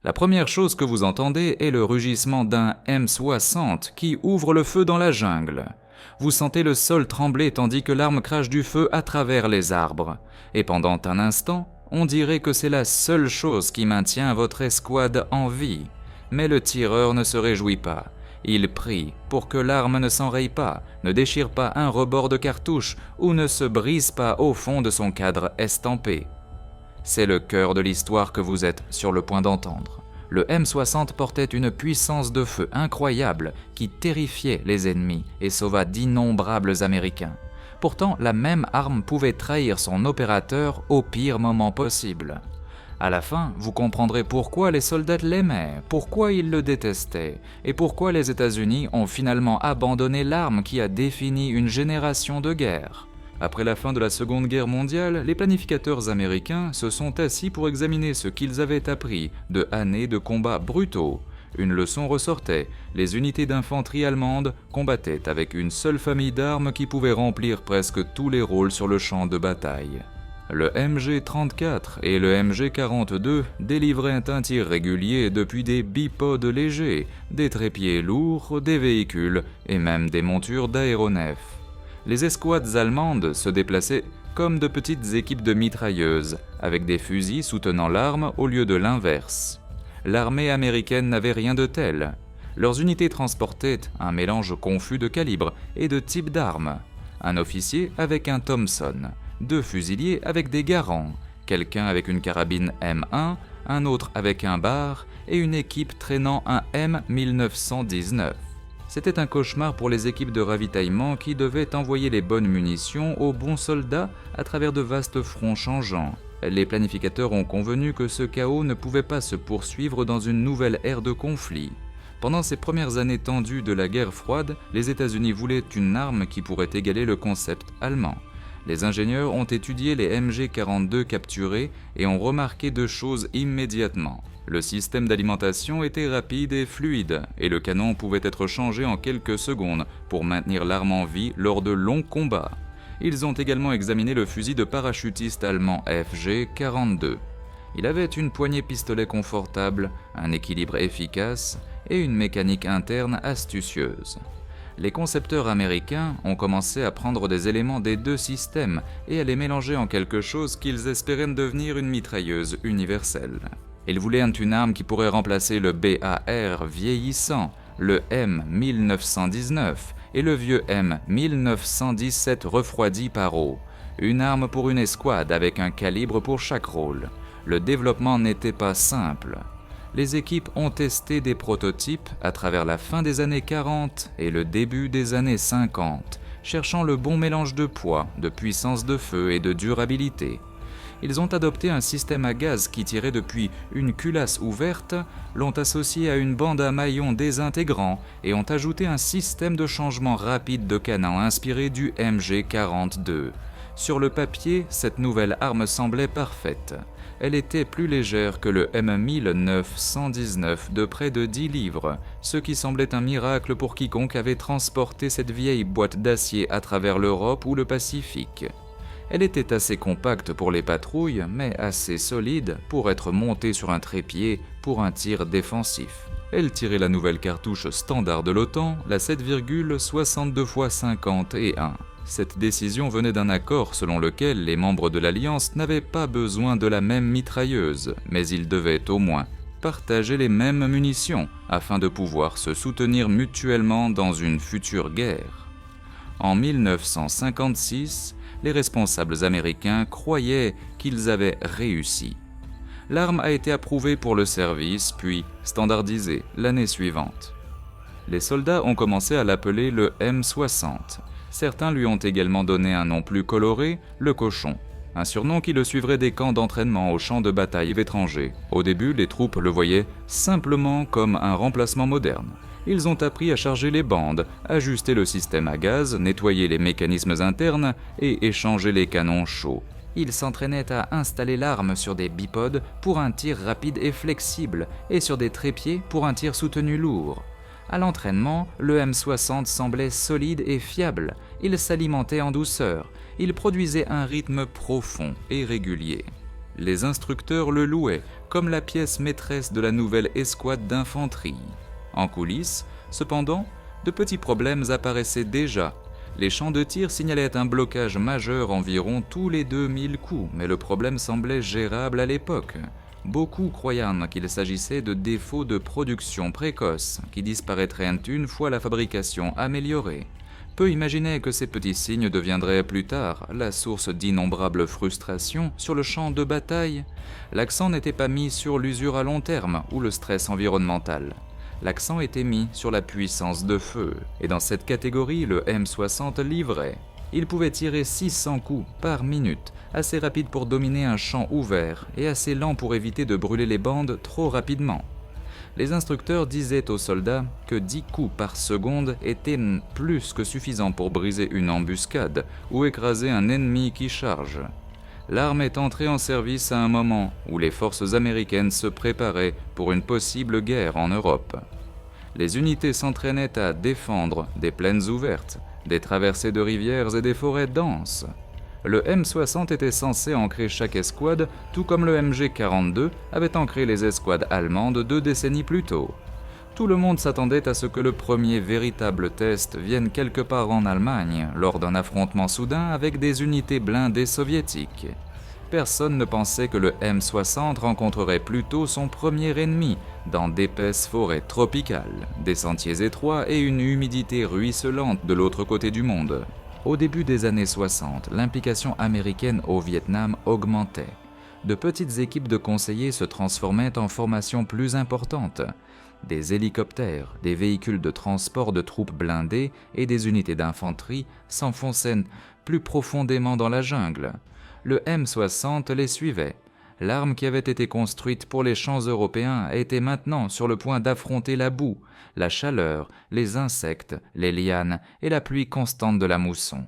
La première chose que vous entendez est le rugissement d'un M60 qui ouvre le feu dans la jungle. Vous sentez le sol trembler tandis que l'arme crache du feu à travers les arbres. Et pendant un instant, on dirait que c'est la seule chose qui maintient votre escouade en vie. Mais le tireur ne se réjouit pas. Il prie pour que l'arme ne s'enraye pas, ne déchire pas un rebord de cartouche ou ne se brise pas au fond de son cadre estampé. C'est le cœur de l'histoire que vous êtes sur le point d'entendre. Le M60 portait une puissance de feu incroyable qui terrifiait les ennemis et sauva d'innombrables Américains. Pourtant, la même arme pouvait trahir son opérateur au pire moment possible. À la fin, vous comprendrez pourquoi les soldats l'aimaient, pourquoi ils le détestaient, et pourquoi les États-Unis ont finalement abandonné l'arme qui a défini une génération de guerre. Après la fin de la Seconde Guerre mondiale, les planificateurs américains se sont assis pour examiner ce qu'ils avaient appris de années de combats brutaux. Une leçon ressortait, les unités d'infanterie allemandes combattaient avec une seule famille d'armes qui pouvait remplir presque tous les rôles sur le champ de bataille. Le MG-34 et le MG-42 délivraient un tir régulier depuis des bipodes légers, des trépieds lourds, des véhicules et même des montures d'aéronefs. Les escouades allemandes se déplaçaient comme de petites équipes de mitrailleuses, avec des fusils soutenant l'arme au lieu de l'inverse. L'armée américaine n'avait rien de tel. Leurs unités transportaient un mélange confus de calibres et de types d'armes. Un officier avec un Thompson, 2 fusiliers avec des Garand, quelqu'un avec une carabine M1, un autre avec un bar et une équipe traînant un M1919. C'était un cauchemar pour les équipes de ravitaillement qui devaient envoyer les bonnes munitions aux bons soldats à travers de vastes fronts changeants. Les planificateurs ont convenu que ce chaos ne pouvait pas se poursuivre dans une nouvelle ère de conflit. Pendant ces premières années tendues de la guerre froide, les États-Unis voulaient une arme qui pourrait égaler le concept allemand. Les ingénieurs ont étudié les MG-42 capturés et ont remarqué 2 choses immédiatement. Le système d'alimentation était rapide et fluide, et le canon pouvait être changé en quelques secondes pour maintenir l'arme en vie lors de longs combats. Ils ont également examiné le fusil de parachutiste allemand FG-42. Il avait une poignée pistolet confortable, un équilibre efficace et une mécanique interne astucieuse. Les concepteurs américains ont commencé à prendre des éléments des 2 systèmes et à les mélanger en quelque chose qu'ils espéraient devenir une mitrailleuse universelle. Ils voulaient une arme qui pourrait remplacer le BAR vieillissant, le M1919 et le vieux M1917 refroidi par eau. Une arme pour une escouade avec un calibre pour chaque rôle. Le développement n'était pas simple. Les équipes ont testé des prototypes à travers la fin des années 40 et le début des années 50, cherchant le bon mélange de poids, de puissance de feu et de durabilité. Ils ont adopté un système à gaz qui tirait depuis une culasse ouverte, l'ont associé à une bande à maillons désintégrants et ont ajouté un système de changement rapide de canon inspiré du MG-42. Sur le papier, cette nouvelle arme semblait parfaite. Elle était plus légère que le M1919 de près de 10 livres, ce qui semblait un miracle pour quiconque avait transporté cette vieille boîte d'acier à travers l'Europe ou le Pacifique. Elle était assez compacte pour les patrouilles, mais assez solide pour être montée sur un trépied pour un tir défensif. Elle tirait la nouvelle cartouche standard de l'OTAN, la 7,62 x 51. Cette décision venait d'un accord selon lequel les membres de l'Alliance n'avaient pas besoin de la même mitrailleuse, mais ils devaient au moins partager les mêmes munitions afin de pouvoir se soutenir mutuellement dans une future guerre. En 1956, les responsables américains croyaient qu'ils avaient réussi. L'arme a été approuvée pour le service, puis standardisée l'année suivante. Les soldats ont commencé à l'appeler le M60. Certains lui ont également donné un nom plus coloré, le cochon, un surnom qui le suivrait des camps d'entraînement aux champs de bataille étrangers. Au début, les troupes le voyaient simplement comme un remplacement moderne. Ils ont appris à charger les bandes, ajuster le système à gaz, nettoyer les mécanismes internes et échanger les canons chauds. Ils s'entraînaient à installer l'arme sur des bipodes pour un tir rapide et flexible et sur des trépieds pour un tir soutenu lourd. À l'entraînement, le M60 semblait solide et fiable. Il s'alimentait en douceur. Il produisait un rythme profond et régulier. Les instructeurs le louaient comme la pièce maîtresse de la nouvelle escouade d'infanterie. En coulisses, cependant, de petits problèmes apparaissaient déjà. Les champs de tir signalaient un blocage majeur environ tous les 2000 coups, mais le problème semblait gérable à l'époque. Beaucoup croyant qu'il s'agissait de défauts de production précoce qui disparaîtraient une fois la fabrication améliorée. Peu imaginaient que ces petits signes deviendraient plus tard la source d'innombrables frustrations sur le champ de bataille. L'accent n'était pas mis sur l'usure à long terme ou le stress environnemental. L'accent était mis sur la puissance de feu, et dans cette catégorie, le M60 livrait. Il pouvait tirer 600 coups par minute, assez rapide pour dominer un champ ouvert et assez lent pour éviter de brûler les bandes trop rapidement. Les instructeurs disaient aux soldats que 10 coups par seconde étaient plus que suffisants pour briser une embuscade ou écraser un ennemi qui charge. L'arme est entrée en service à un moment où les forces américaines se préparaient pour une possible guerre en Europe. Les unités s'entraînaient à défendre des plaines ouvertes, des traversées de rivières et des forêts denses. Le M60 était censé ancrer chaque escouade, tout comme le MG42 avait ancré les escouades allemandes 2 décennies plus tôt. Tout le monde s'attendait à ce que le premier véritable test vienne quelque part en Allemagne, lors d'un affrontement soudain avec des unités blindées soviétiques. Personne ne pensait que le M60 rencontrerait plutôt son premier ennemi, dans d'épaisses forêts tropicales, des sentiers étroits et une humidité ruisselante de l'autre côté du monde. Au début des années 60, l'implication américaine au Vietnam augmentait. De petites équipes de conseillers se transformaient en formations plus importantes. Des hélicoptères, des véhicules de transport de troupes blindées et des unités d'infanterie s'enfonçaient plus profondément dans la jungle. Le M60 les suivait. L'arme qui avait été construite pour les champs européens était maintenant sur le point d'affronter la boue, la chaleur, les insectes, les lianes et la pluie constante de la mousson.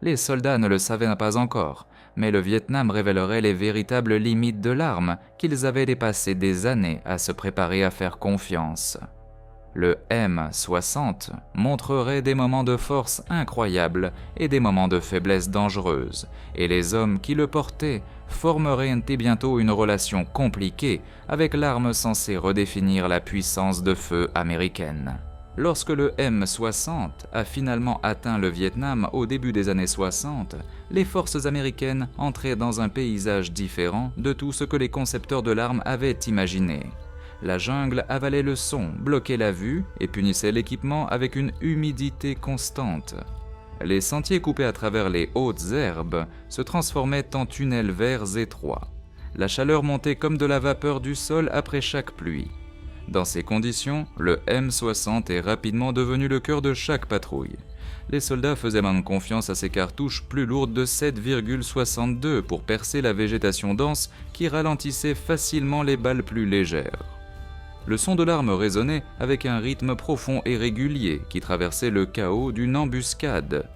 Les soldats ne le savaient pas encore, mais le Vietnam révélerait les véritables limites de l'arme qu'ils avaient dépassé des années à se préparer à faire confiance. Le M60 montrerait des moments de force incroyables et des moments de faiblesse dangereuse, et les hommes qui le portaient formeraient bientôt une relation compliquée avec l'arme censée redéfinir la puissance de feu américaine. Lorsque le M60 a finalement atteint le Vietnam au début des années 60, les forces américaines entraient dans un paysage différent de tout ce que les concepteurs de l'arme avaient imaginé. La jungle avalait le son, bloquait la vue et punissait l'équipement avec une humidité constante. Les sentiers coupés à travers les hautes herbes se transformaient en tunnels verts étroits. La chaleur montait comme de la vapeur du sol après chaque pluie. Dans ces conditions, le M60 est rapidement devenu le cœur de chaque patrouille. Les soldats faisaient même confiance à ces cartouches plus lourdes de 7,62 pour percer la végétation dense qui ralentissait facilement les balles plus légères. Le son de l'arme résonnait avec un rythme profond et régulier qui traversait le chaos d'une embuscade.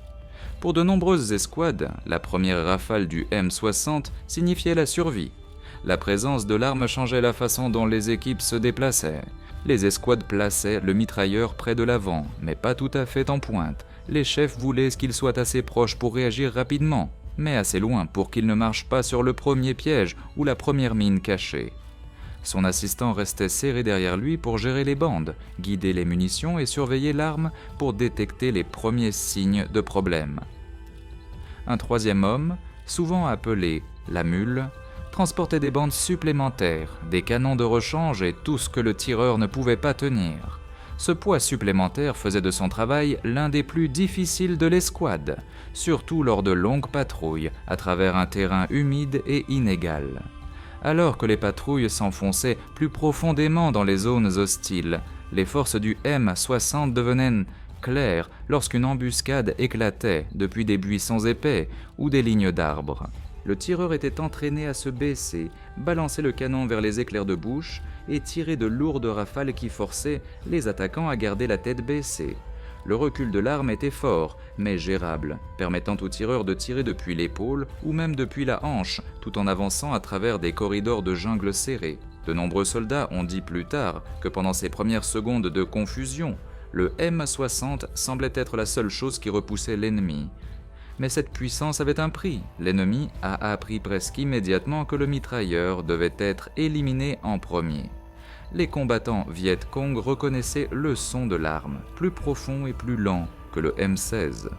Pour de nombreuses escouades, la première rafale du M60 signifiait la survie. La présence de l'arme changeait la façon dont les équipes se déplaçaient. Les escouades plaçaient le mitrailleur près de l'avant, mais pas tout à fait en pointe. Les chefs voulaient qu'il soit assez proche pour réagir rapidement, mais assez loin pour qu'il ne marche pas sur le premier piège ou la première mine cachée. Son assistant restait serré derrière lui pour gérer les bandes, guider les munitions et surveiller l'arme pour détecter les premiers signes de problème. Un troisième homme, souvent appelé la mule, transportait des bandes supplémentaires, des canons de rechange et tout ce que le tireur ne pouvait pas tenir. Ce poids supplémentaire faisait de son travail l'un des plus difficiles de l'escouade, surtout lors de longues patrouilles à travers un terrain humide et inégal. Alors que les patrouilles s'enfonçaient plus profondément dans les zones hostiles, les forces du M60 devenaient claires lorsqu'une embuscade éclatait depuis des buissons épais ou des lignes d'arbres. Le tireur était entraîné à se baisser, balancer le canon vers les éclairs de bouche et tirer de lourdes rafales qui forçaient les attaquants à garder la tête baissée. Le recul de l'arme était fort, mais gérable, permettant au tireur de tirer depuis l'épaule ou même depuis la hanche, tout en avançant à travers des corridors de jungle serrés. De nombreux soldats ont dit plus tard que pendant ces premières secondes de confusion, le M60 semblait être la seule chose qui repoussait l'ennemi. Mais cette puissance avait un prix. L'ennemi a appris presque immédiatement que le mitrailleur devait être éliminé en premier. Les combattants Viet Cong reconnaissaient le son de l'arme, plus profond et plus lent que le M16.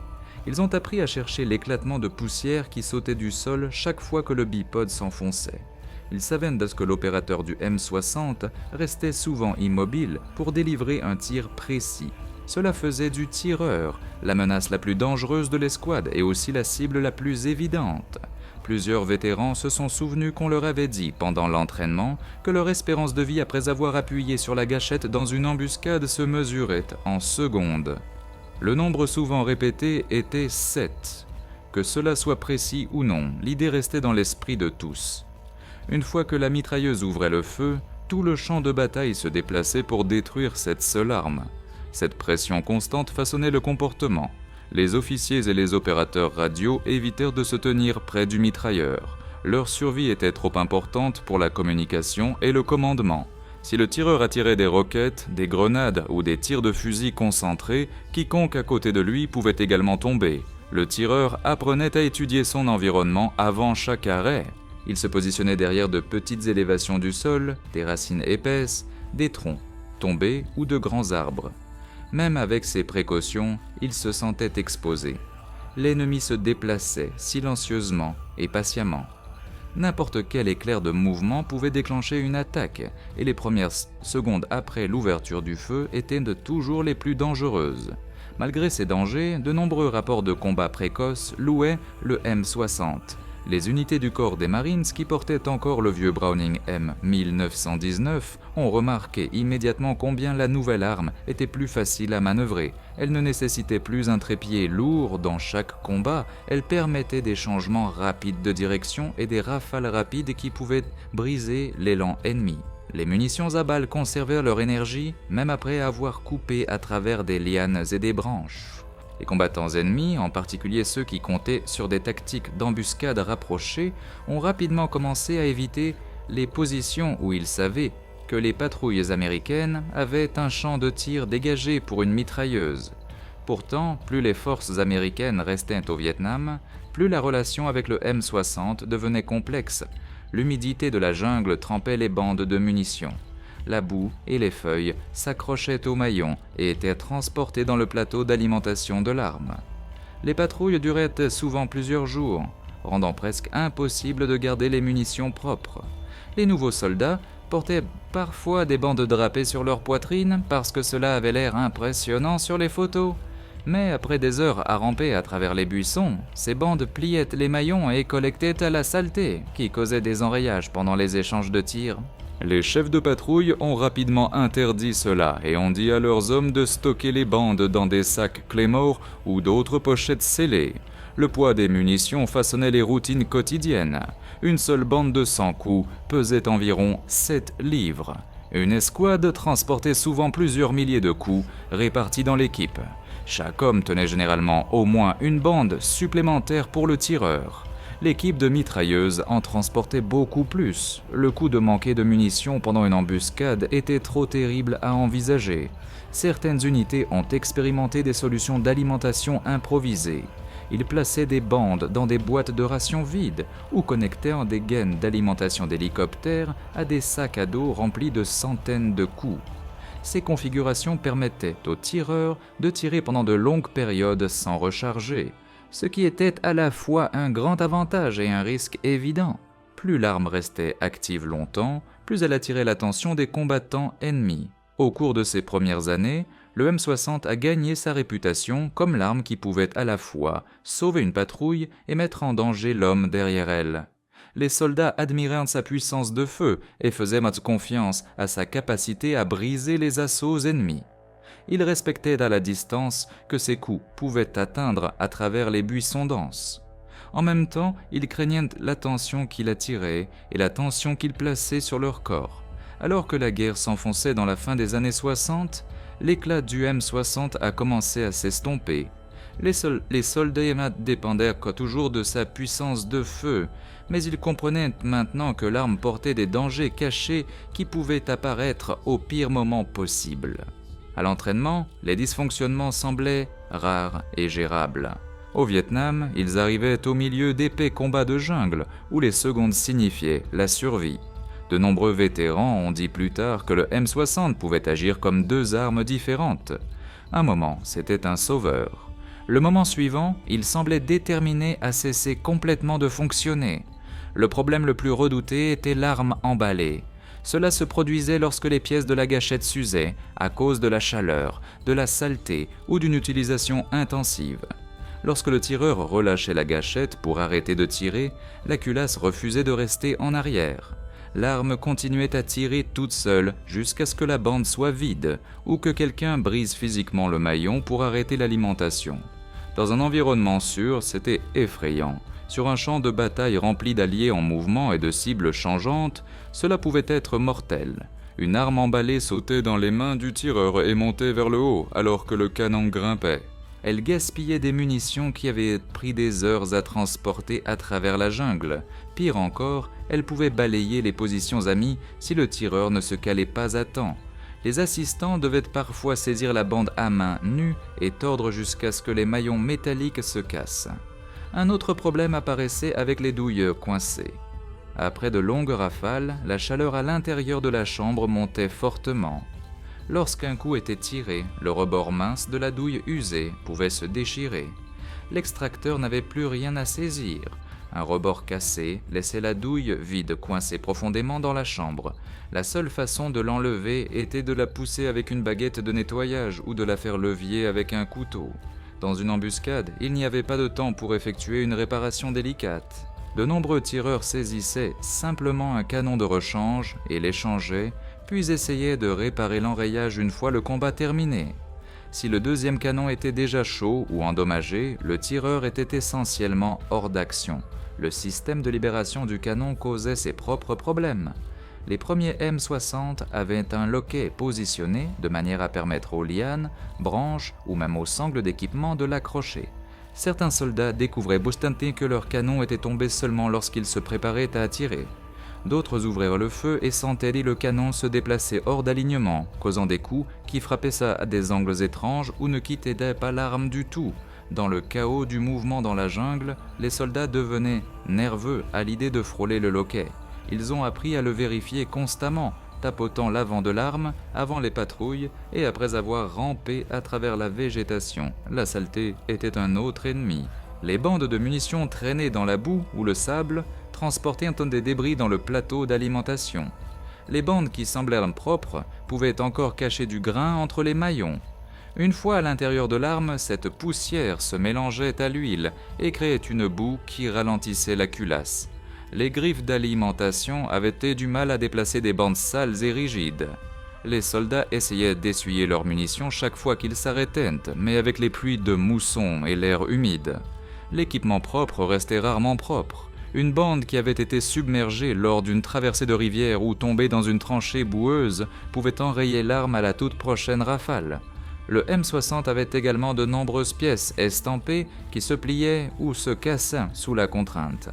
Ils ont appris à chercher l'éclatement de poussière qui sautait du sol chaque fois que le bipode s'enfonçait. Ils savaient que l'opérateur du M60 restait souvent immobile pour délivrer un tir précis. Cela faisait du tireur la menace la plus dangereuse de l'escouade et aussi la cible la plus évidente. Plusieurs vétérans se sont souvenus qu'on leur avait dit pendant l'entraînement que leur espérance de vie après avoir appuyé sur la gâchette dans une embuscade se mesurait en secondes. Le nombre souvent répété était 7. Que cela soit précis ou non, l'idée restait dans l'esprit de tous. Une fois que la mitrailleuse ouvrait le feu, tout le champ de bataille se déplaçait pour détruire cette seule arme. Cette pression constante façonnait le comportement. Les officiers et les opérateurs radio évitèrent de se tenir près du mitrailleur. Leur survie était trop importante pour la communication et le commandement. Si le tireur attirait des roquettes, des grenades ou des tirs de fusil concentrés, quiconque à côté de lui pouvait également tomber. Le tireur apprenait à étudier son environnement avant chaque arrêt. Il se positionnait derrière de petites élévations du sol, des racines épaisses, des troncs, tombés ou de grands arbres. Même avec ces précautions, il se sentait exposé. L'ennemi se déplaçait silencieusement et patiemment. N'importe quel éclair de mouvement pouvait déclencher une attaque, et les premières secondes après l'ouverture du feu étaient toujours les plus dangereuses. Malgré ces dangers, de nombreux rapports de combat précoces louaient le M60. Les unités du corps des Marines qui portaient encore le vieux Browning M1919 ont remarqué immédiatement combien la nouvelle arme était plus facile à manœuvrer. Elle ne nécessitait plus un trépied lourd dans chaque combat, elle permettait des changements rapides de direction et des rafales rapides qui pouvaient briser l'élan ennemi. Les munitions à balles conservèrent leur énergie même après avoir coupé à travers des lianes et des branches. Les combattants ennemis, en particulier ceux qui comptaient sur des tactiques d'embuscade rapprochées, ont rapidement commencé à éviter les positions où ils savaient que les patrouilles américaines avaient un champ de tir dégagé pour une mitrailleuse. Pourtant, plus les forces américaines restaient au Vietnam, plus la relation avec le M60 devenait complexe. L'humidité de la jungle trempait les bandes de munitions. La boue et les feuilles s'accrochaient aux maillons et étaient transportées dans le plateau d'alimentation de l'arme. Les patrouilles duraient souvent plusieurs jours, rendant presque impossible de garder les munitions propres. Les nouveaux soldats portaient parfois des bandes drapées sur leur poitrine parce que cela avait l'air impressionnant sur les photos. Mais après des heures à ramper à travers les buissons, ces bandes pliaient les maillons et collectaient à la saleté, qui causait des enrayages pendant les échanges de tirs. Les chefs de patrouille ont rapidement interdit cela et ont dit à leurs hommes de stocker les bandes dans des sacs Claymore ou d'autres pochettes scellées. Le poids des munitions façonnait les routines quotidiennes. Une seule bande de 100 coups pesait environ 7 livres. Une escouade transportait souvent plusieurs milliers de coups répartis dans l'équipe. Chaque homme tenait généralement au moins une bande supplémentaire pour le tireur. L'équipe de mitrailleuses en transportait beaucoup plus. Le coût de manquer de munitions pendant une embuscade était trop terrible à envisager. Certaines unités ont expérimenté des solutions d'alimentation improvisées. Ils plaçaient des bandes dans des boîtes de rations vides ou connectèrent des gaines d'alimentation d'hélicoptères à des sacs à dos remplis de centaines de coups. Ces configurations permettaient aux tireurs de tirer pendant de longues périodes sans recharger, ce qui était à la fois un grand avantage et un risque évident. Plus l'arme restait active longtemps, plus elle attirait l'attention des combattants ennemis. Au cours de ces premières années, le M60 a gagné sa réputation comme l'arme qui pouvait à la fois sauver une patrouille et mettre en danger l'homme derrière elle. Les soldats admirèrent sa puissance de feu et faisaient confiance à sa capacité à briser les assauts ennemis. Ils respectaient à la distance que ses coups pouvaient atteindre à travers les buissons denses. En même temps, ils craignaient l'attention qu'il attirait et la tension qu'il plaçait sur leur corps. Alors que la guerre s'enfonçait dans la fin des années 60, l'éclat du M60 a commencé à s'estomper. Les soldats dépendaient toujours de sa puissance de feu, mais ils comprenaient maintenant que l'arme portait des dangers cachés qui pouvaient apparaître au pire moment possible. À l'entraînement, les dysfonctionnements semblaient rares et gérables. Au Vietnam, ils arrivaient au milieu d'épais combats de jungle, où les secondes signifiaient la survie. De nombreux vétérans ont dit plus tard que le M60 pouvait agir comme deux armes différentes. Un moment, c'était un sauveur. Le moment suivant, il semblait déterminé à cesser complètement de fonctionner. Le problème le plus redouté était l'arme emballée. Cela se produisait lorsque les pièces de la gâchette s'usaient à cause de la chaleur, de la saleté ou d'une utilisation intensive. Lorsque le tireur relâchait la gâchette pour arrêter de tirer, la culasse refusait de rester en arrière. L'arme continuait à tirer toute seule jusqu'à ce que la bande soit vide ou que quelqu'un brise physiquement le maillon pour arrêter l'alimentation. Dans un environnement sûr, c'était effrayant. Sur un champ de bataille rempli d'alliés en mouvement et de cibles changeantes, cela pouvait être mortel. Une arme emballée sautait dans les mains du tireur et montait vers le haut alors que le canon grimpait. Elle gaspillait des munitions qui avaient pris des heures à transporter à travers la jungle. Pire encore, elle pouvait balayer les positions amies si le tireur ne se calait pas à temps. Les assistants devaient parfois saisir la bande à main nue et tordre jusqu'à ce que les maillons métalliques se cassent. Un autre problème apparaissait avec les douilles coincées. Après de longues rafales, la chaleur à l'intérieur de la chambre montait fortement. Lorsqu'un coup était tiré, le rebord mince de la douille usée pouvait se déchirer. L'extracteur n'avait plus rien à saisir. Un rebord cassé laissait la douille vide coincée profondément dans la chambre. La seule façon de l'enlever était de la pousser avec une baguette de nettoyage ou de la faire levier avec un couteau. Dans une embuscade, il n'y avait pas de temps pour effectuer une réparation délicate. De nombreux tireurs saisissaient simplement un canon de rechange et l'échangeaient, puis essayaient de réparer l'enrayage une fois le combat terminé. Si le deuxième canon était déjà chaud ou endommagé, le tireur était essentiellement hors d'action. Le système de libération du canon causait ses propres problèmes. Les premiers M60 avaient un loquet positionné de manière à permettre aux lianes, branches ou même aux sangles d'équipement de l'accrocher. Certains soldats découvraient boustanté que leur canon était tombé seulement lorsqu'ils se préparaient à tirer. D'autres ouvrirent le feu et sentaient le canon se déplacer hors d'alignement, causant des coups qui frappaient ça à des angles étranges ou ne quittaient pas l'arme du tout. Dans le chaos du mouvement dans la jungle, les soldats devenaient nerveux à l'idée de frôler le loquet. Ils ont appris à le vérifier constamment, tapotant l'avant de l'arme avant les patrouilles et après avoir rampé à travers la végétation. La saleté était un autre ennemi. Les bandes de munitions traînées dans la boue ou le sable transportaient des débris dans le plateau d'alimentation. Les bandes qui semblaient propres pouvaient encore cacher du grain entre les maillons. Une fois à l'intérieur de l'arme, cette poussière se mélangeait à l'huile et créait une boue qui ralentissait la culasse. Les griffes d'alimentation avaient eu du mal à déplacer des bandes sales et rigides. Les soldats essayaient d'essuyer leurs munitions chaque fois qu'ils s'arrêtaient, mais avec les pluies de mousson et l'air humide. L'équipement propre restait rarement propre. Une bande qui avait été submergée lors d'une traversée de rivière ou tombée dans une tranchée boueuse pouvait enrayer l'arme à la toute prochaine rafale. Le M60 avait également de nombreuses pièces estampées qui se pliaient ou se cassaient sous la contrainte.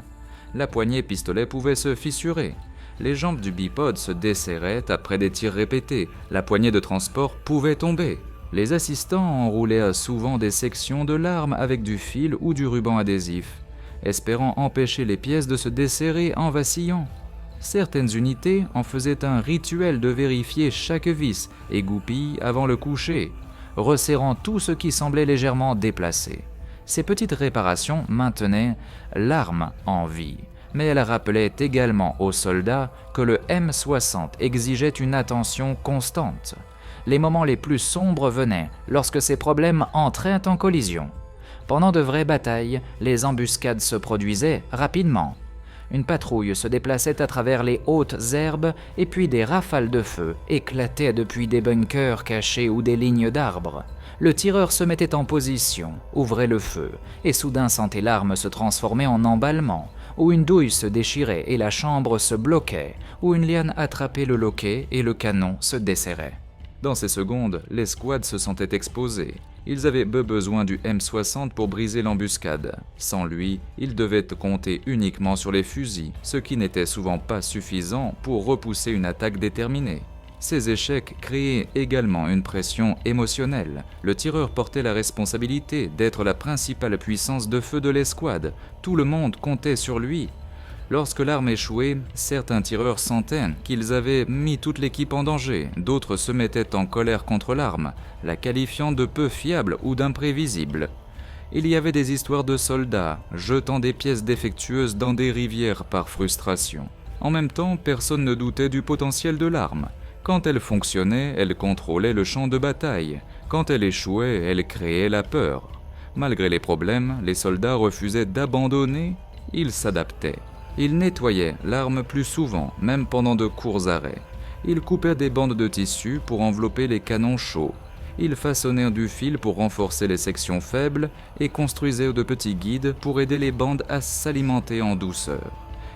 La poignée pistolet pouvait se fissurer. Les jambes du bipode se desserraient après des tirs répétés. La poignée de transport pouvait tomber. Les assistants enroulaient souvent des sections de l'arme avec du fil ou du ruban adhésif, espérant empêcher les pièces de se desserrer en vacillant. Certaines unités en faisaient un rituel de vérifier chaque vis et goupille avant le coucher, resserrant tout ce qui semblait légèrement déplacé. Ces petites réparations maintenaient l'arme en vie, mais elles rappelaient également aux soldats que le M60 exigeait une attention constante. Les moments les plus sombres venaient lorsque ces problèmes entraient en collision. Pendant de vraies batailles, les embuscades se produisaient rapidement. Une patrouille se déplaçait à travers les hautes herbes et puis des rafales de feu éclataient depuis des bunkers cachés ou des lignes d'arbres. Le tireur se mettait en position, ouvrait le feu, et soudain sentait l'arme se transformer en emballement, ou une douille se déchirait et la chambre se bloquait, ou une liane attrapait le loquet et le canon se desserrait. Dans ces secondes, les squads se sentaient exposés. Ils avaient besoin du M60 pour briser l'embuscade. Sans lui, ils devaient compter uniquement sur les fusils, ce qui n'était souvent pas suffisant pour repousser une attaque déterminée. Ces échecs créaient également une pression émotionnelle. Le tireur portait la responsabilité d'être la principale puissance de feu de l'escouade. Tout le monde comptait sur lui. Lorsque l'arme échouait, certains tireurs sentaient qu'ils avaient mis toute l'équipe en danger. D'autres se mettaient en colère contre l'arme, la qualifiant de peu fiable ou d'imprévisible. Il y avait des histoires de soldats jetant des pièces défectueuses dans des rivières par frustration. En même temps, personne ne doutait du potentiel de l'arme. Quand elle fonctionnait, elle contrôlait le champ de bataille. Quand elle échouait, elle créait la peur. Malgré les problèmes, les soldats refusaient d'abandonner, ils s'adaptaient. Ils nettoyaient l'arme plus souvent, même pendant de courts arrêts. Ils coupaient des bandes de tissu pour envelopper les canons chauds. Ils façonnèrent du fil pour renforcer les sections faibles et construisirent de petits guides pour aider les bandes à s'alimenter en douceur.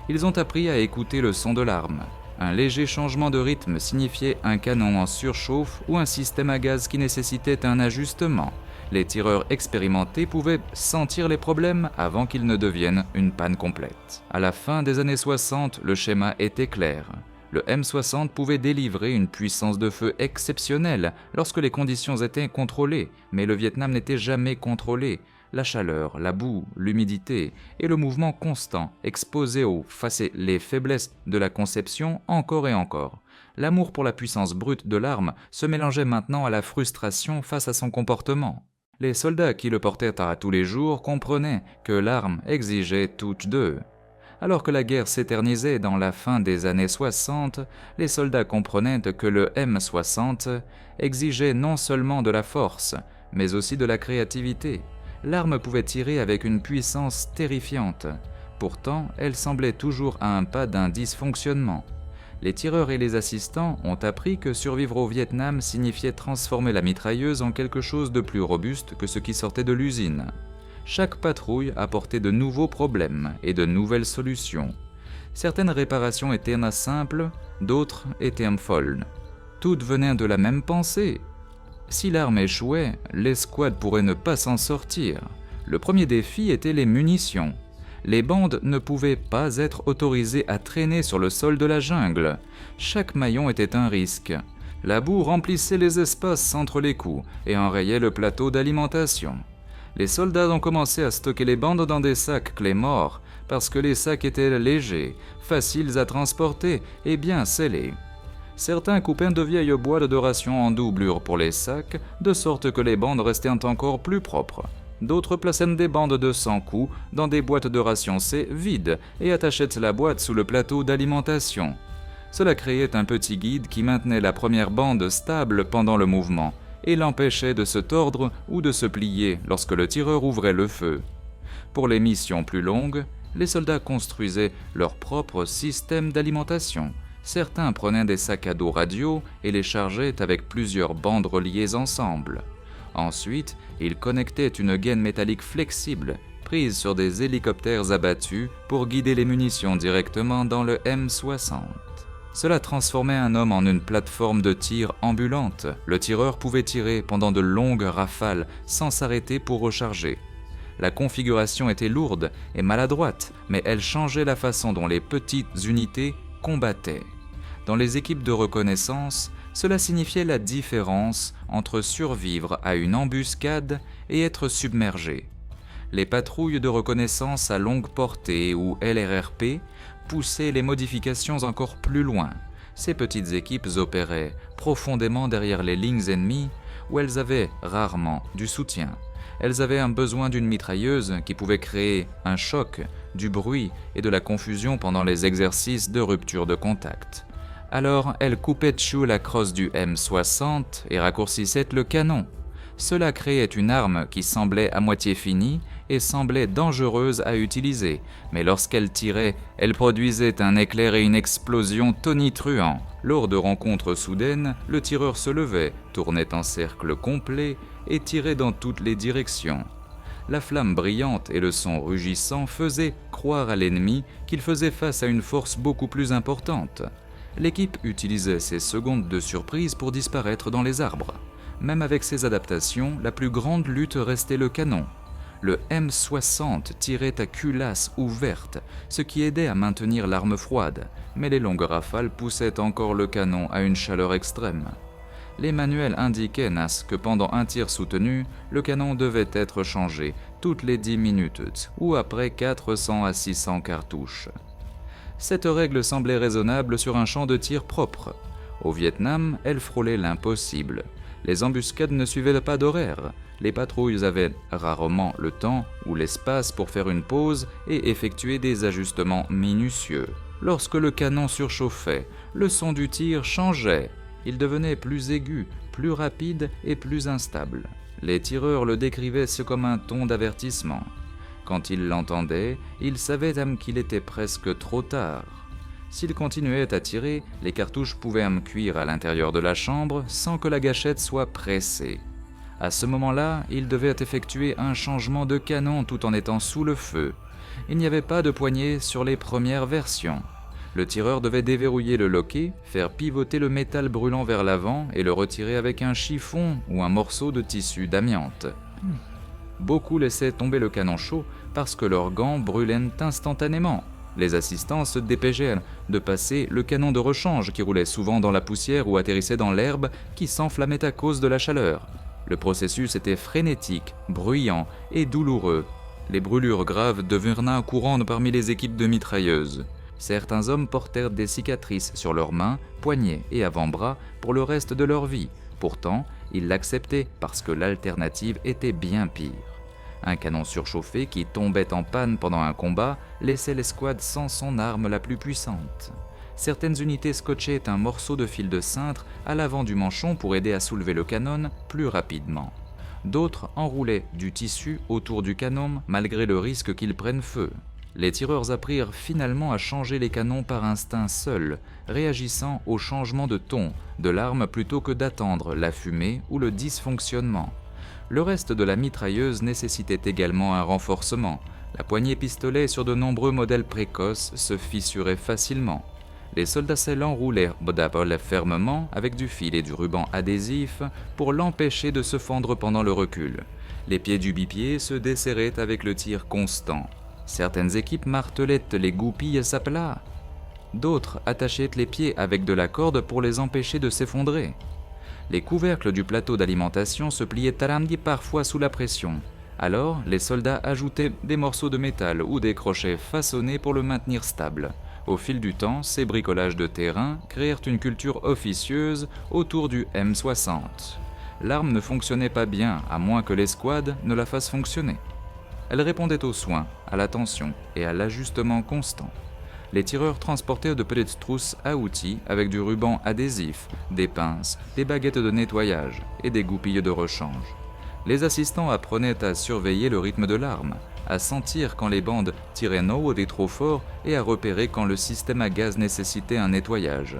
Ils ont appris à écouter le son de l'arme. Un léger changement de rythme signifiait un canon en surchauffe ou un système à gaz qui nécessitait un ajustement. Les tireurs expérimentés pouvaient sentir les problèmes avant qu'ils ne deviennent une panne complète. À la fin des années 60, le schéma était clair. Le M60 pouvait délivrer une puissance de feu exceptionnelle lorsque les conditions étaient contrôlées, mais le Vietnam n'était jamais contrôlé. La chaleur, la boue, l'humidité et le mouvement constant exposés les faiblesses de la conception encore et encore. L'amour pour la puissance brute de l'arme se mélangeait maintenant à la frustration face à son comportement. Les soldats qui le portaient à tous les jours comprenaient que l'arme exigeait toutes d'eux. Alors que la guerre s'éternisait dans la fin des années 60, les soldats comprenaient que le M60 exigeait non seulement de la force, mais aussi de la créativité. L'arme pouvait tirer avec une puissance terrifiante. Pourtant, elle semblait toujours à un pas d'un dysfonctionnement. Les tireurs et les assistants ont appris que survivre au Vietnam signifiait transformer la mitrailleuse en quelque chose de plus robuste que ce qui sortait de l'usine. Chaque patrouille apportait de nouveaux problèmes et de nouvelles solutions. Certaines réparations étaient simples, d'autres étaient folles. Toutes venaient de la même pensée. Si l'arme échouait, l'escouade pourrait ne pas s'en sortir. Le premier défi était les munitions. Les bandes ne pouvaient pas être autorisées à traîner sur le sol de la jungle. Chaque maillon était un risque. La boue remplissait les espaces entre les coups et enrayait le plateau d'alimentation. Les soldats ont commencé à stocker les bandes dans des sacs Claymore parce que les sacs étaient légers, faciles à transporter et bien scellés. Certains coupaient de vieilles boîtes de rations en doublure pour les sacs, de sorte que les bandes restaient encore plus propres. D'autres plaçaient des bandes de 100 coups dans des boîtes de rations C vides et attachaient la boîte sous le plateau d'alimentation. Cela créait un petit guide qui maintenait la première bande stable pendant le mouvement et l'empêchait de se tordre ou de se plier lorsque le tireur ouvrait le feu. Pour les missions plus longues, les soldats construisaient leur propre système d'alimentation. Certains prenaient des sacs à dos radio et les chargeaient avec plusieurs bandes reliées ensemble. Ensuite, ils connectaient une gaine métallique flexible, prise sur des hélicoptères abattus pour guider les munitions directement dans le M60. Cela transformait un homme en une plateforme de tir ambulante. Le tireur pouvait tirer pendant de longues rafales sans s'arrêter pour recharger. La configuration était lourde et maladroite, mais elle changeait la façon dont les petites unités combattaient. Dans les équipes de reconnaissance, cela signifiait la différence entre survivre à une embuscade et être submergé. Les patrouilles de reconnaissance à longue portée ou LRRP poussaient les modifications encore plus loin. Ces petites équipes opéraient profondément derrière les lignes ennemies où elles avaient rarement du soutien. Elles avaient un besoin d'une mitrailleuse qui pouvait créer un choc, du bruit et de la confusion pendant les exercices de rupture de contact. Alors, elles coupaient dessus la crosse du M60 et raccourcissaient le canon. Cela créait une arme qui semblait à moitié finie et semblait dangereuse à utiliser, mais lorsqu'elle tirait, elle produisait un éclair et une explosion tonitruants. Lors de rencontres soudaines, le tireur se levait, tournait en cercle complet et tirait dans toutes les directions. La flamme brillante et le son rugissant faisaient croire à l'ennemi qu'il faisait face à une force beaucoup plus importante. L'équipe utilisait ces secondes de surprise pour disparaître dans les arbres. Même avec ces adaptations, la plus grande lutte restait le canon. Le M60 tirait à culasse ouverte, ce qui aidait à maintenir l'arme froide, mais les longues rafales poussaient encore le canon à une chaleur extrême. Les manuels indiquaient que pendant un tir soutenu, le canon devait être changé toutes les 10 minutes ou après 400 à 600 cartouches. Cette règle semblait raisonnable sur un champ de tir propre. Au Vietnam, elle frôlait l'impossible. Les embuscades ne suivaient pas d'horaire. Les patrouilles avaient rarement le temps ou l'espace pour faire une pause et effectuer des ajustements minutieux. Lorsque le canon surchauffait, le son du tir changeait. Il devenait plus aigu, plus rapide et plus instable. Les tireurs le décrivaient comme un ton d'avertissement. Quand ils l'entendaient, ils savaient qu'il était presque trop tard. S'ils continuaient à tirer, les cartouches pouvaient cuire à l'intérieur de la chambre sans que la gâchette soit pressée. À ce moment-là, ils devaient effectuer un changement de canon tout en étant sous le feu. Il n'y avait pas de poignée sur les premières versions. Le tireur devait déverrouiller le loquet, faire pivoter le métal brûlant vers l'avant et le retirer avec un chiffon ou un morceau de tissu d'amiante. Beaucoup laissaient tomber le canon chaud parce que leurs gants brûlaient instantanément. Les assistants se dépêchaient de passer le canon de rechange qui roulait souvent dans la poussière ou atterrissait dans l'herbe qui s'enflammait à cause de la chaleur. Le processus était frénétique, bruyant et douloureux. Les brûlures graves devinrent courantes parmi les équipes de mitrailleuses. Certains hommes portèrent des cicatrices sur leurs mains, poignets et avant-bras pour le reste de leur vie. Pourtant, ils l'acceptaient parce que l'alternative était bien pire. Un canon surchauffé qui tombait en panne pendant un combat laissait l'escouade sans son arme la plus puissante. Certaines unités scotchaient un morceau de fil de cintre à l'avant du manchon pour aider à soulever le canon plus rapidement. D'autres enroulaient du tissu autour du canon malgré le risque qu'il prenne feu. Les tireurs apprirent finalement à changer les canons par instinct seul, réagissant au changement de ton de l'arme plutôt que d'attendre la fumée ou le dysfonctionnement. Le reste de la mitrailleuse nécessitait également un renforcement. La poignée pistolet sur de nombreux modèles précoces se fissurait facilement. Les soldats l'enroulèrent d'abord fermement avec du fil et du ruban adhésif pour l'empêcher de se fendre pendant le recul. Les pieds du bipied se desserraient avec le tir constant. Certaines équipes martelaient les goupilles à plat. D'autres attachaient les pieds avec de la corde pour les empêcher de s'effondrer. Les couvercles du plateau d'alimentation se pliaient parfois sous la pression. Alors, les soldats ajoutaient des morceaux de métal ou des crochets façonnés pour le maintenir stable. Au fil du temps, ces bricolages de terrain créèrent une culture officieuse autour du M60. L'arme ne fonctionnait pas bien à moins que l'escouade ne la fasse fonctionner. Elle répondait aux soins, à l'attention et à l'ajustement constant. Les tireurs transportaient de petites trousses à outils avec du ruban adhésif, des pinces, des baguettes de nettoyage et des goupilles de rechange. Les assistants apprenaient à surveiller le rythme de l'arme, à sentir quand les bandes tiraient haut et trop fort et à repérer quand le système à gaz nécessitait un nettoyage.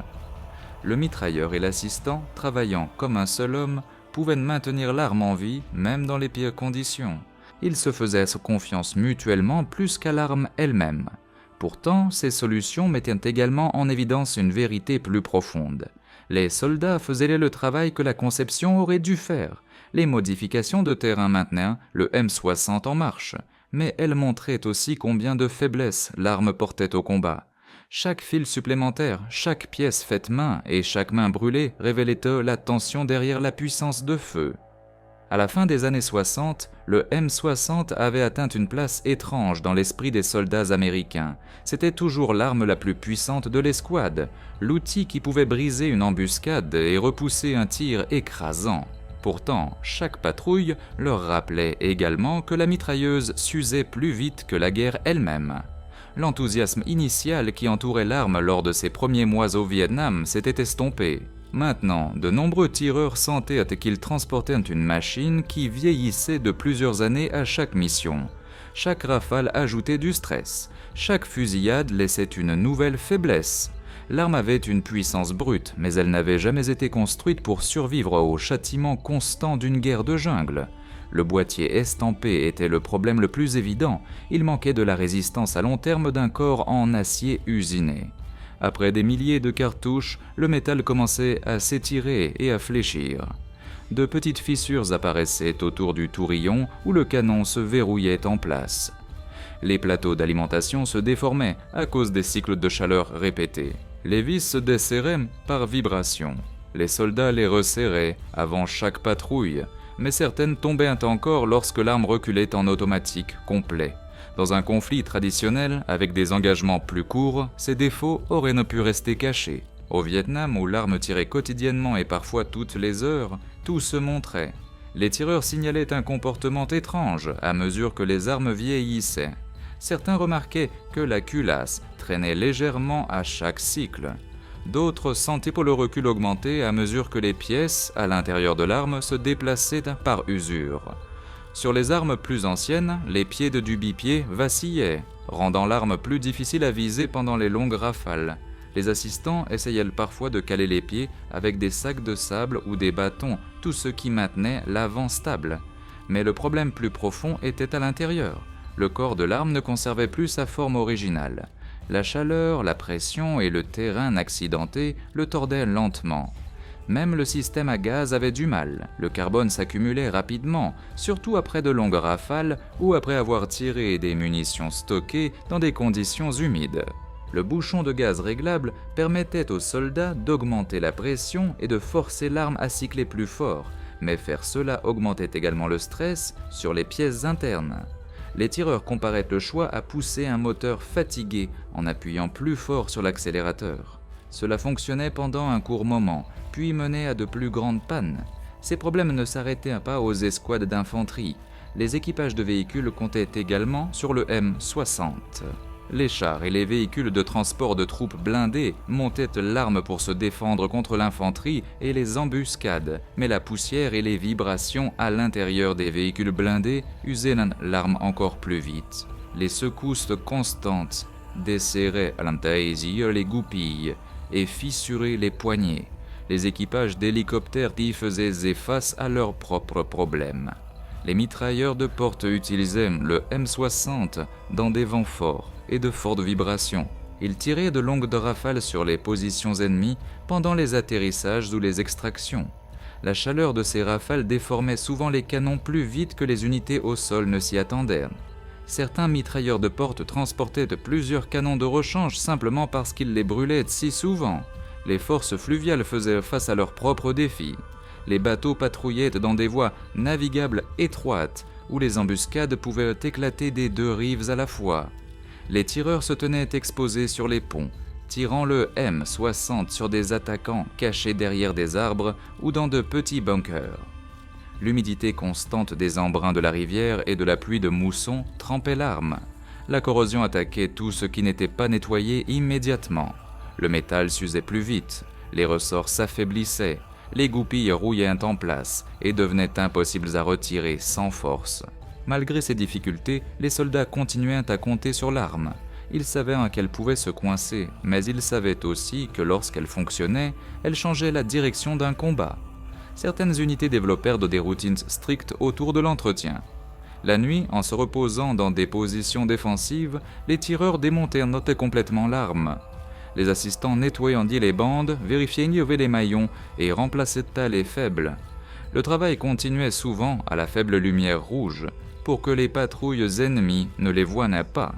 Le mitrailleur et l'assistant, travaillant comme un seul homme, pouvaient maintenir l'arme en vie même dans les pires conditions. Ils se faisaient confiance mutuellement plus qu'à l'arme elle-même. Pourtant, ces solutions mettaient également en évidence une vérité plus profonde. Les soldats faisaient le travail que la conception aurait dû faire. Les modifications de terrain maintenaient le M60 en marche, mais elles montraient aussi combien de faiblesses l'arme portait au combat. Chaque fil supplémentaire, chaque pièce faite main et chaque main brûlée révélaient la tension derrière la puissance de feu. À la fin des années 60, le M60 avait atteint une place étrange dans l'esprit des soldats américains. C'était toujours l'arme la plus puissante de l'escouade, l'outil qui pouvait briser une embuscade et repousser un tir écrasant. Pourtant, chaque patrouille leur rappelait également que la mitrailleuse s'usait plus vite que la guerre elle-même. L'enthousiasme initial qui entourait l'arme lors de ses premiers mois au Vietnam s'était estompé. Maintenant, de nombreux tireurs sentaient qu'ils transportaient une machine qui vieillissait de plusieurs années à chaque mission. Chaque rafale ajoutait du stress. Chaque fusillade laissait une nouvelle faiblesse. L'arme avait une puissance brute, mais elle n'avait jamais été construite pour survivre au châtiment constant d'une guerre de jungle. Le boîtier estampé était le problème le plus évident. Il manquait de la résistance à long terme d'un corps en acier usiné. Après des milliers de cartouches, le métal commençait à s'étirer et à fléchir. de petites fissures apparaissaient autour du tourillon où le canon se verrouillait en place. Les plateaux d'alimentation se déformaient à cause des cycles de chaleur répétés. Les vis se desserraient par vibration. Les soldats les resserraient avant chaque patrouille, mais certaines tombaient encore lorsque l'arme reculait en automatique complet. Dans un conflit traditionnel, avec des engagements plus courts, ces défauts auraient ne pu rester cachés. Au Vietnam, où l'arme tirait quotidiennement et parfois toutes les heures, tout se montrait. Les tireurs signalaient un comportement étrange à mesure que les armes vieillissaient. Certains remarquaient que la culasse traînait légèrement à chaque cycle. D'autres sentaient pour le recul augmenter à mesure que les pièces à l'intérieur de l'arme se déplaçaient par usure. Sur les armes plus anciennes, les pieds du bipied vacillaient, rendant l'arme plus difficile à viser pendant les longues rafales. Les assistants essayaient parfois de caler les pieds avec des sacs de sable ou des bâtons, tout ce qui maintenait l'avant stable. Mais le problème plus profond était à l'intérieur. Le corps de l'arme ne conservait plus sa forme originale. La chaleur, la pression et le terrain accidenté le tordaient lentement. Même le système à gaz avait du mal. Le carbone s'accumulait rapidement, surtout après de longues rafales ou après avoir tiré des munitions stockées dans des conditions humides. Le bouchon de gaz réglable permettait aux soldats d'augmenter la pression et de forcer l'arme à cycler plus fort, mais faire cela augmentait également le stress sur les pièces internes. Les tireurs comparaient le choix à pousser un moteur fatigué en appuyant plus fort sur l'accélérateur. Cela fonctionnait pendant un court moment, puis menait à de plus grandes pannes. Ces problèmes ne s'arrêtaient pas aux escouades d'infanterie. Les équipages de véhicules comptaient également sur le M60. Les chars et les véhicules de transport de troupes blindées montaient l'arme pour se défendre contre l'infanterie et les embuscades, mais la poussière et les vibrations à l'intérieur des véhicules blindés usaient l'arme encore plus vite. Les secousses constantes desserraient à l'intérieur les goupilles et fissuraient les poignets. Les équipages d'hélicoptères y faisaient face à leurs propres problèmes. Les mitrailleurs de porte utilisaient le M60 dans des vents forts et de fortes vibrations. Ils tiraient de longues rafales sur les positions ennemies pendant les atterrissages ou les extractions. La chaleur de ces rafales déformait souvent les canons plus vite que les unités au sol ne s'y attendaient. Certains mitrailleurs de porte transportaient plusieurs canons de rechange simplement parce qu'ils les brûlaient si souvent. Les forces fluviales faisaient face à leurs propres défis. Les bateaux patrouillaient dans des voies navigables étroites où les embuscades pouvaient éclater des deux rives à la fois. Les tireurs se tenaient exposés sur les ponts, tirant le M60 sur des attaquants cachés derrière des arbres ou dans de petits bunkers. L'humidité constante des embruns de la rivière et de la pluie de mousson trempait l'arme. La corrosion attaquait tout ce qui n'était pas nettoyé immédiatement. Le métal s'usait plus vite, les ressorts s'affaiblissaient, les goupilles rouillaient en place et devenaient impossibles à retirer sans force. Malgré ces difficultés, les soldats continuaient à compter sur l'arme. Ils savaient qu'elle pouvait se coincer, mais ils savaient aussi que lorsqu'elle fonctionnait, elle changeait la direction d'un combat. Certaines unités développèrent des routines strictes autour de l'entretien. La nuit, en se reposant dans des positions défensives, les tireurs démontaient complètement l'arme. Les assistants nettoyaient les bandes, vérifiaient les maillons et remplaçaient les faibles. Le travail continuait souvent à la faible lumière rouge, pour que les patrouilles ennemies ne les voient pas.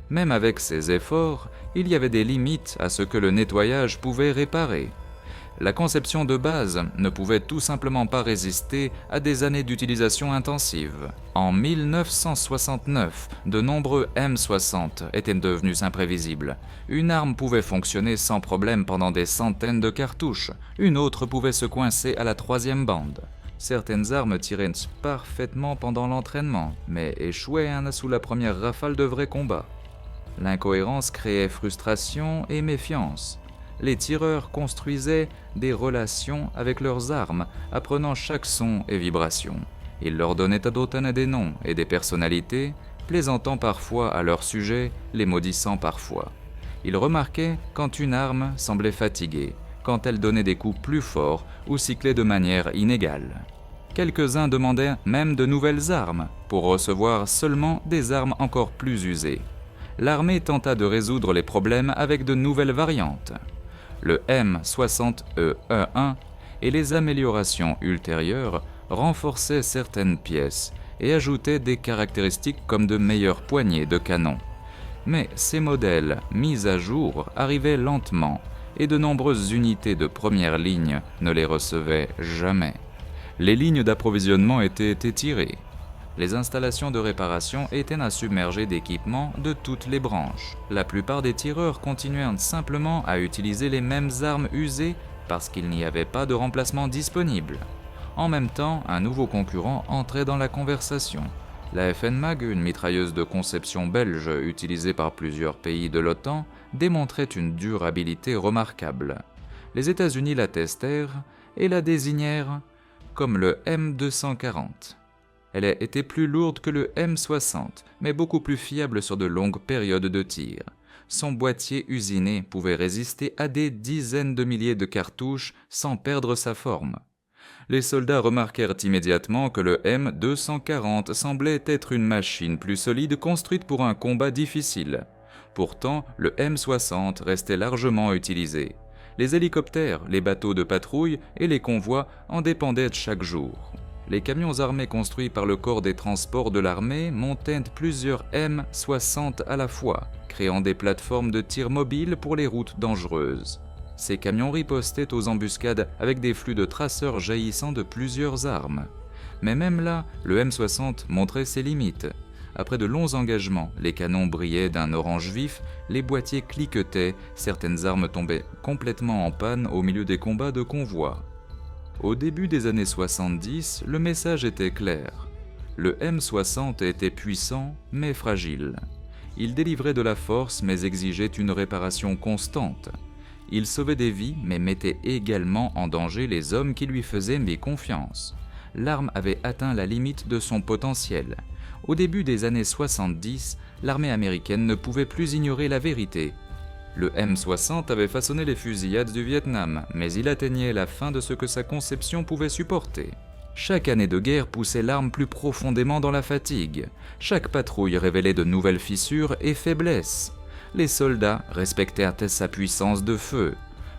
Même avec ces efforts, il y avait des limites à ce que le nettoyage pouvait réparer. La conception de base ne pouvait tout simplement pas résister à des années d'utilisation intensive. En 1969, de nombreux M60 étaient devenus imprévisibles. Une arme pouvait fonctionner sans problème pendant des centaines de cartouches, une autre pouvait se coincer à la troisième bande. Certaines armes tiraient parfaitement pendant l'entraînement, mais échouaient sous la première rafale de vrai combat. L'incohérence créait frustration et méfiance. Les tireurs construisaient des relations avec leurs armes, apprenant chaque son et vibration. Ils leur donnaient à d'autres des noms et des personnalités, plaisantant parfois à leur sujet, les maudissant parfois. Ils remarquaient quand une arme semblait fatiguée, quand elle donnait des coups plus forts ou cyclait de manière inégale. Quelques-uns demandaient même de nouvelles armes, pour recevoir seulement des armes encore plus usées. L'armée tenta de résoudre les problèmes avec de nouvelles variantes. Le M60E1 et les améliorations ultérieures renforçaient certaines pièces et ajoutaient des caractéristiques comme de meilleures poignées de canon. Mais ces modèles mis à jour arrivaient lentement et de nombreuses unités de première ligne ne les recevaient jamais. Les lignes d'approvisionnement étaient étirées. Les installations de réparation étaient à submerger d'équipements de toutes les branches. La plupart des tireurs continuaient simplement à utiliser les mêmes armes usées parce qu'il n'y avait pas de remplacement disponible. En même temps, un nouveau concurrent entrait dans la conversation. La FN-MAG, une mitrailleuse de conception belge utilisée par plusieurs pays de l'OTAN, démontrait une durabilité remarquable. Les États-Unis la testèrent et la désignèrent comme le M240. Elle était plus lourde que le M60, mais beaucoup plus fiable sur de longues périodes de tir. Son boîtier usiné pouvait résister à des dizaines de milliers de cartouches sans perdre sa forme. Les soldats remarquèrent immédiatement que le M240 semblait être une machine plus solide construite pour un combat difficile. Pourtant, le M60 restait largement utilisé. Les hélicoptères, les bateaux de patrouille et les convois en dépendaient chaque jour. Les camions armés construits par le corps des transports de l'armée montaient plusieurs M60 à la fois, créant des plateformes de tir mobiles pour les routes dangereuses. Ces camions ripostaient aux embuscades avec des flux de traceurs jaillissant de plusieurs armes. Mais même là, le M60 montrait ses limites. Après de longs engagements, les canons brillaient d'un orange vif, les boîtiers cliquetaient, certaines armes tombaient complètement en panne au milieu des combats de convois. Au début des années 70, le message était clair. Le M60 était puissant, mais fragile. Il délivrait de la force, mais exigeait une réparation constante. Il sauvait des vies, mais mettait également en danger les hommes qui lui faisaient confiance. L'arme avait atteint la limite de son potentiel. Au début des années 70, l'armée américaine ne pouvait plus ignorer la vérité. Le M60 avait façonné les fusillades du Vietnam, mais il atteignait la fin de ce que sa conception pouvait supporter. Chaque année de guerre poussait l'arme plus profondément dans la fatigue. Chaque patrouille révélait de nouvelles fissures et faiblesses. Les soldats respectèrent sa puissance de feu.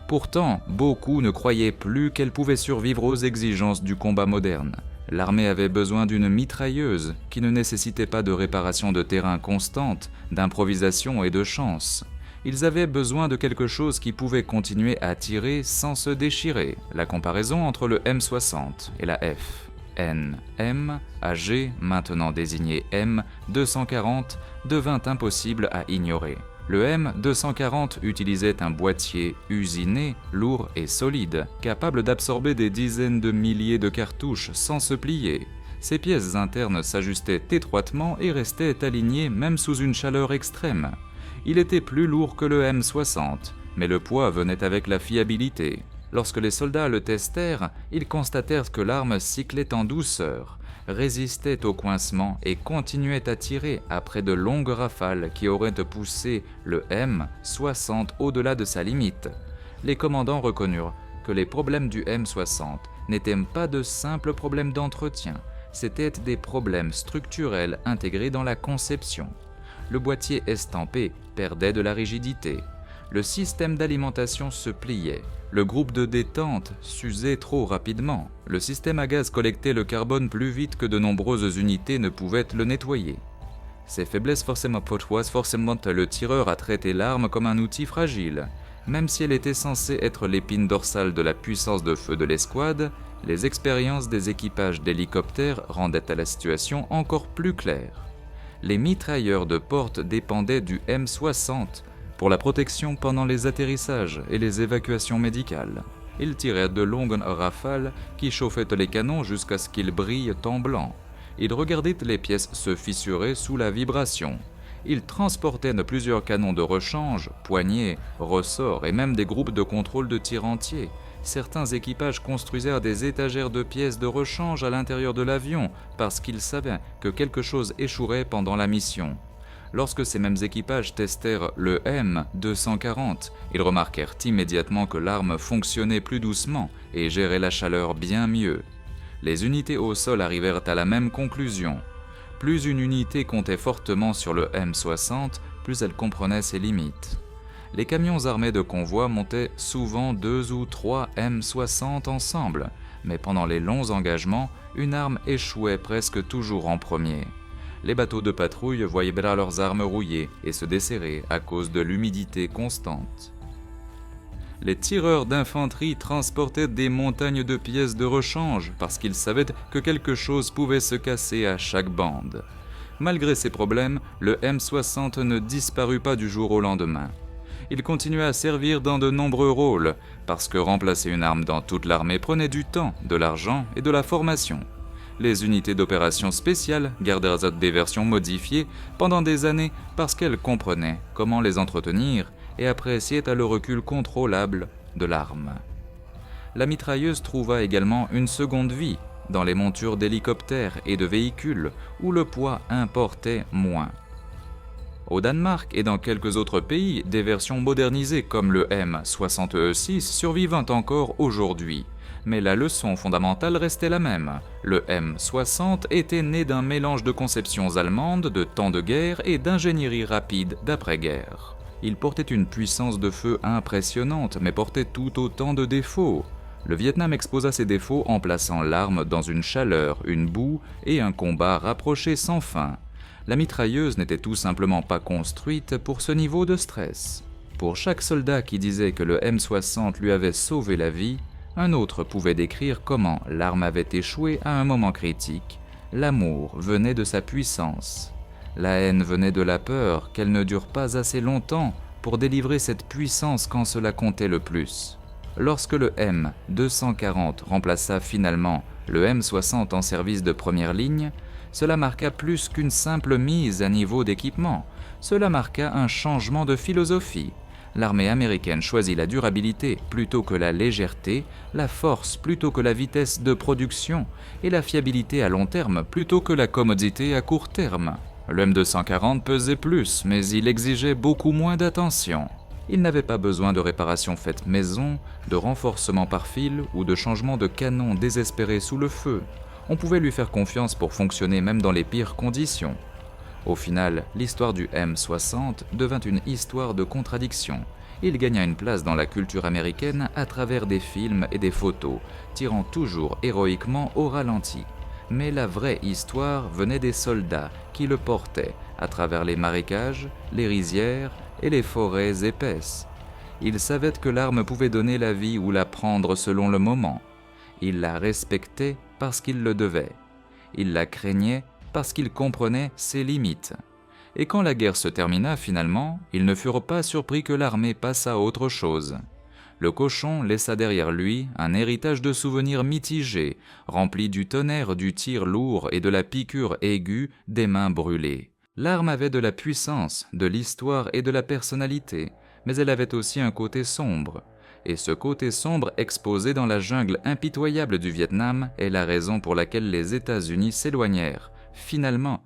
Pourtant, beaucoup ne croyaient plus qu'elle pouvait survivre aux exigences du combat moderne. L'armée avait besoin d'une mitrailleuse qui ne nécessitait pas de réparation de terrain constante, d'improvisation et de chance. Ils avaient besoin de quelque chose qui pouvait continuer à tirer sans se déchirer. La comparaison entre le M60 et la F, N, M, AG, maintenant désigné M240, devint impossible à ignorer. Le M240 utilisait un boîtier usiné, lourd et solide, capable d'absorber des dizaines de milliers de cartouches sans se plier. Ses pièces internes s'ajustaient étroitement et restaient alignées même sous une chaleur extrême. Il était plus lourd que le M60, mais le poids venait avec la fiabilité. Lorsque les soldats le testèrent, ils constatèrent que l'arme cyclait en douceur, résistait au coincement et continuait à tirer après de longues rafales qui auraient poussé le M60 au-delà de sa limite. Les commandants reconnurent que les problèmes du M60 n'étaient pas de simples problèmes d'entretien, c'étaient des problèmes structurels intégrés dans la conception. Le boîtier estampé perdait de la rigidité. Le système d'alimentation se pliait. Le groupe de détente s'usait trop rapidement. Le système à gaz collectait le carbone plus vite que de nombreuses unités ne pouvaient le nettoyer. Ces faiblesses forcément le tireur à traiter l'arme comme un outil fragile. Même si elle était censée être l'épine dorsale de la puissance de feu de l'escouade, les expériences des équipages d'hélicoptères rendaient la situation encore plus claire. Les mitrailleurs de porte dépendaient du M60 pour la protection pendant les atterrissages et les évacuations médicales. Ils tiraient de longues rafales qui chauffaient les canons jusqu'à ce qu'ils brillent en blanc. Ils regardaient les pièces se fissurer sous la vibration. Ils transportaient plusieurs canons de rechange, poignées, ressorts et même des groupes de contrôle de tir entiers. Certains équipages construisèrent des étagères de pièces de rechange à l'intérieur de l'avion parce qu'ils savaient que quelque chose échouerait pendant la mission. Lorsque ces mêmes équipages testèrent le M240, ils remarquèrent immédiatement que l'arme fonctionnait plus doucement et gérait la chaleur bien mieux. Les unités au sol arrivèrent à la même conclusion. Plus une unité comptait fortement sur le M60, plus elle comprenait ses limites. Les camions armés de convois montaient souvent 2 ou 3 M60 ensemble, mais pendant les longs engagements, une arme échouait presque toujours en premier. Les bateaux de patrouille voyaient bien leurs armes rouillées et se desserrer à cause de l'humidité constante. Les tireurs d'infanterie transportaient des montagnes de pièces de rechange parce qu'ils savaient que quelque chose pouvait se casser à chaque bande. Malgré ces problèmes, le M60 ne disparut pas du jour au lendemain. Il continua à servir dans de nombreux rôles, parce que remplacer une arme dans toute l'armée prenait du temps, de l'argent et de la formation. Les unités d'opération spéciales gardèrent des versions modifiées pendant des années parce qu'elles comprenaient comment les entretenir et appréciaient à le recul contrôlable de l'arme. La mitrailleuse trouva également une seconde vie dans les montures d'hélicoptères et de véhicules où le poids importait moins. Au Danemark et dans quelques autres pays, des versions modernisées comme le M60E6 survivent encore aujourd'hui. Mais la leçon fondamentale restait la même. Le M60 était né d'un mélange de conceptions allemandes, de temps de guerre et d'ingénierie rapide d'après-guerre. Il portait une puissance de feu impressionnante, mais portait tout autant de défauts. Le Vietnam exposa ses défauts en plaçant l'arme dans une chaleur, une boue et un combat rapproché sans fin. La mitrailleuse n'était tout simplement pas construite pour ce niveau de stress. Pour chaque soldat qui disait que le M60 lui avait sauvé la vie, un autre pouvait décrire comment l'arme avait échoué à un moment critique. L'amour venait de sa puissance. La haine venait de la peur qu'elle ne dure pas assez longtemps pour délivrer cette puissance quand cela comptait le plus. Lorsque le M240 remplaça finalement le M60 en service de première ligne, cela marqua plus qu'une simple mise à niveau d'équipement, cela marqua un changement de philosophie. L'armée américaine choisit la durabilité plutôt que la légèreté, la force plutôt que la vitesse de production et la fiabilité à long terme plutôt que la commodité à court terme. Le M240 pesait plus, mais il exigeait beaucoup moins d'attention. Il n'avait pas besoin de réparations faites maison, de renforcement par fil ou de changement de canon désespéré sous le feu. On pouvait lui faire confiance pour fonctionner même dans les pires conditions. Au final, l'histoire du M60 devint une histoire de contradictions. Il gagna une place dans la culture américaine à travers des films et des photos, tirant toujours héroïquement au ralenti. Mais la vraie histoire venait des soldats qui le portaient à travers les marécages, les rizières et les forêts épaisses. Ils savaient que l'arme pouvait donner la vie ou la prendre selon le moment. Ils la respectaient parce qu'ils le devaient. Ils la craignaient parce qu'ils comprenaient ses limites. Et quand la guerre se termina finalement, ils ne furent pas surpris que l'armée passe à autre chose. Le cochon laissa derrière lui un héritage de souvenirs mitigés, rempli du tonnerre du tir lourd et de la piqûre aiguë des mains brûlées. L'arme avait de la puissance, de l'histoire et de la personnalité, mais elle avait aussi un côté sombre. Et ce côté sombre exposé dans la jungle impitoyable du Vietnam est la raison pour laquelle les États-Unis s'éloignèrent, finalement,